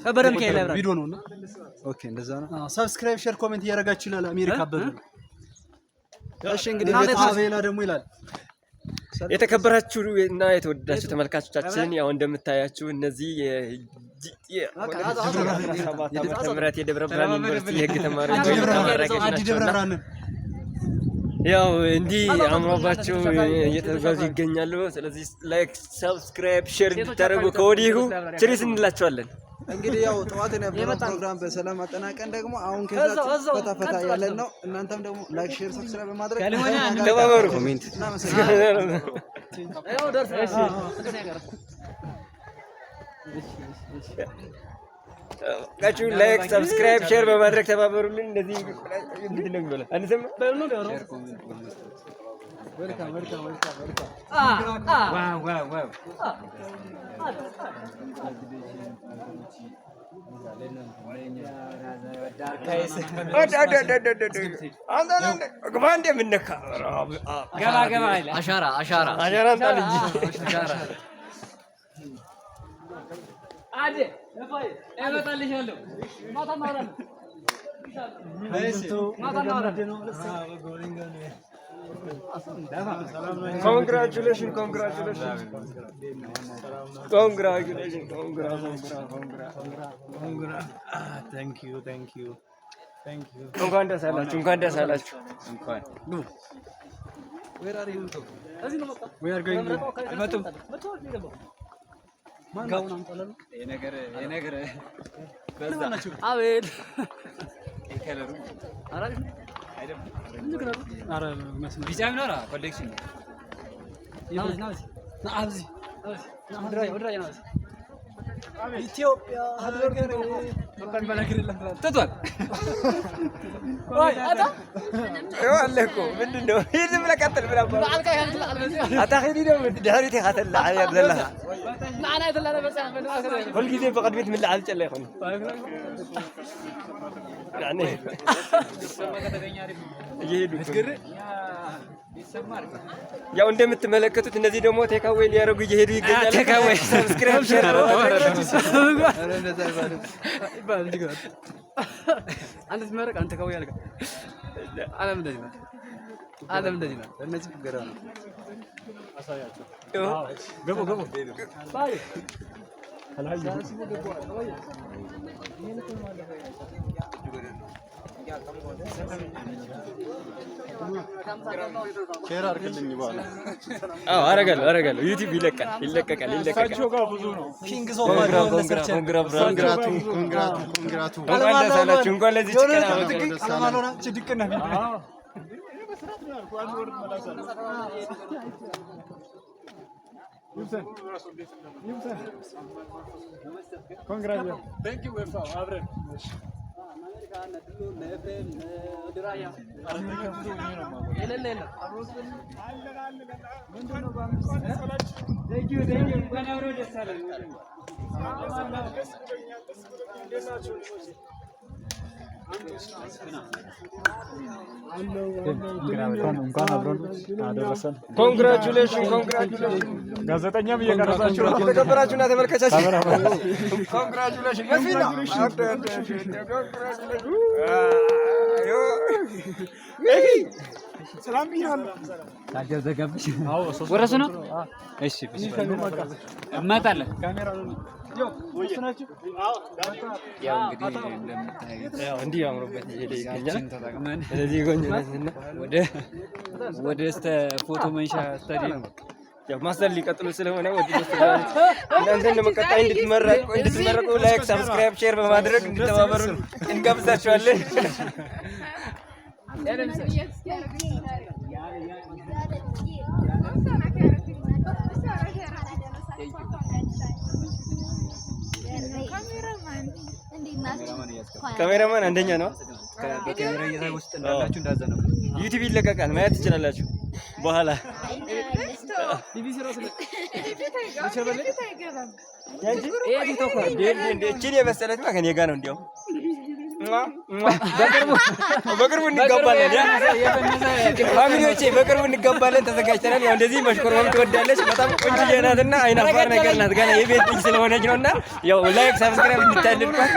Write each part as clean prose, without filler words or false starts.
ከበደ ሚካኤል ላይ ቪዲዮ ነውና ኦኬ እንደዛ ነው ሰብስክራይብ ሼር ኮሜንት እያደረጋችሁ ይላል አሜሪካ አበበ እሺ እንግዲህ አቤላ ደግሞ ይላል የተከበራችሁ እና የተወደዳችሁ ተመልካቾቻችን ያው እንደምታያችሁ እነዚህ የደብረ ብርሃን ዩኒቨርሲቲ የህግ ተማሪዎች ናቸው ያው እንዲህ አምሮባቸው እየተጓዙ ይገኛሉ ስለዚህ ላይክ ሰብስክራይብ ሼር እንድታደርጉ ከወዲሁ ችሪስ እንላችኋለን እንግዲህ ያው ጠዋት የነበረው ፕሮግራም በሰላም አጠናቀን ደግሞ አሁን ከዛ ፈታ ያለን ነው እናንተም ደግሞ ላይክ ሼር ሰብስክራይብ በማድረግ ተባበሩ ኮሜንት ያው ደርሰ ጋቹ ላይክ ሰብስክራይብ ሼር በማድረግ ተባበሩልን እንደዚህ ምንድን ነው የሚባለው አንሰማ ዌልካም ዋው Congratulations. Thank you. እንኳን ደስ አላችሁ። Where are you? We are going to የነገር በዛ አቤት ከለሩ አራጅ አይደለም አረ መስሎ ዲዛይን ነው ኮሌክሽን ነው አብዚ ወድራይ ነው ኢትዮጵያ ሀገር እንኳን ባላግርለም ተቷል ወይ አታ ይዋለኮ ምንድነው ይዝም ለቀጥል ብላ አታኺዲ ነው ዳሪቲ ሀተላ አያ ዘላህ معنا يدلنا بس كل ጊዜ በቀድሜት ምን ለዓል ጨላ ይሆን يعني ይሄዱ ያው እንደምትመለከቱት እነዚህ ደግሞ ቴካዌይ ሊያረጉ ይሄዱ ይገኛሉ ቴካዌይ ሰብስክራይብ ሼር አንተ ትመረቅ አንተ ቴካዌይ አልጋ ዓለም እንደዚህ ነው እነዚህ ፍገራ ነው አሳያቸው ገቡ ባይ ሼር አድርግልኝ በኋላ አረጋለሁ ዩቲዩብ ይለቀቃል ጋር ብዙ ነው ኪንግ ሶ ኮንግራቱ እንኳን ለዚህ ጭቅና Yumsen. Congratulations. Thank you for having us. Thank you. Congratulations. ጋዜጠኛም እየቀረጻችሁ ነው የተከበራችሁና ተመልካቾች Congratulations. ሰላም ይላል ታጀር ዘገብሽ ወረሱ ነው እሺ እመጣለሁ ካሜራ ነው ያው እንግዲህ እንደምታዩት ያው እንዲህ አምሮበት ይሄደ ይገኛል ተጠቅመን ስለዚህ ጎንነትና ወደ ፎቶ መንሻ ስታዲየም ያው ማስተር ሊቀጥሉ ስለሆነ ወደ እናንተ እንደመቀጣይ እንድትመረቁ ላይክ ሰብስክራይብ ሼር በማድረግ እንድትተባበሩ እንጋብዛችኋለን ካሜራማን አንደኛ ነው በካሜራ እይታ ውስጥ እንዳላችሁ እንዳዘነው ዩቲዩብ ይለቀቃል ማየት ትችላላችሁ በኋላ ቢቢሲ ራስ ነው ያንቺ ቲክቶክ ነው እንዴ እቺ የመሰለች ከኔ ጋር ነው እንዴው በቅርቡ እንጋባለን። ፋሚሊዎቼ በቅርቡ እንጋባለን፣ ተዘጋጅተናል። ያው እንደዚህ መሽኮርመም ትወዳለች። በጣም ቆንጆ ናትና አይናፋር ነገር ናት። ገና የቤት ልጅ ስለሆነች ነውና ያው ላይክ ሰብስክራይብ እንድታደርጓት።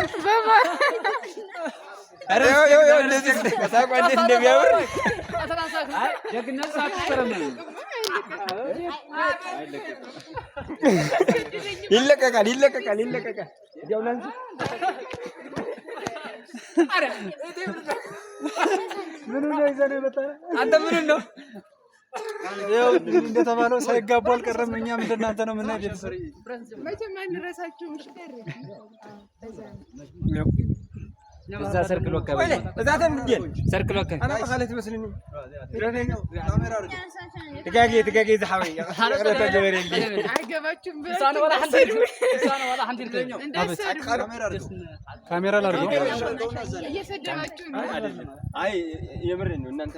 አረ ያው እንደዚህ ከሳቋ እንዴት እንደሚያምር ደግነት ሳትቀርም ይለቀቃል። ያው ላንቺ አረ ምን ነው ይዘህ ነው የመጣህ? አንተ ምን ነው ያው እንደተባለው ሳይጋቡ አልቀረም። እኛም እንደናንተ ነው የምናይ ቤተሰብ መቼም አንረሳችሁም። ሽከር እዛ ሰርክል ወከበ እዛ ተምገል ሰርክል ወከበ انا خالتي مسلمين تقاقي زحوي አይገባችሁም። ካሜራ ላድርገው። እየሰደባችሁ ነው። አይ የምሬን ነው እናንተ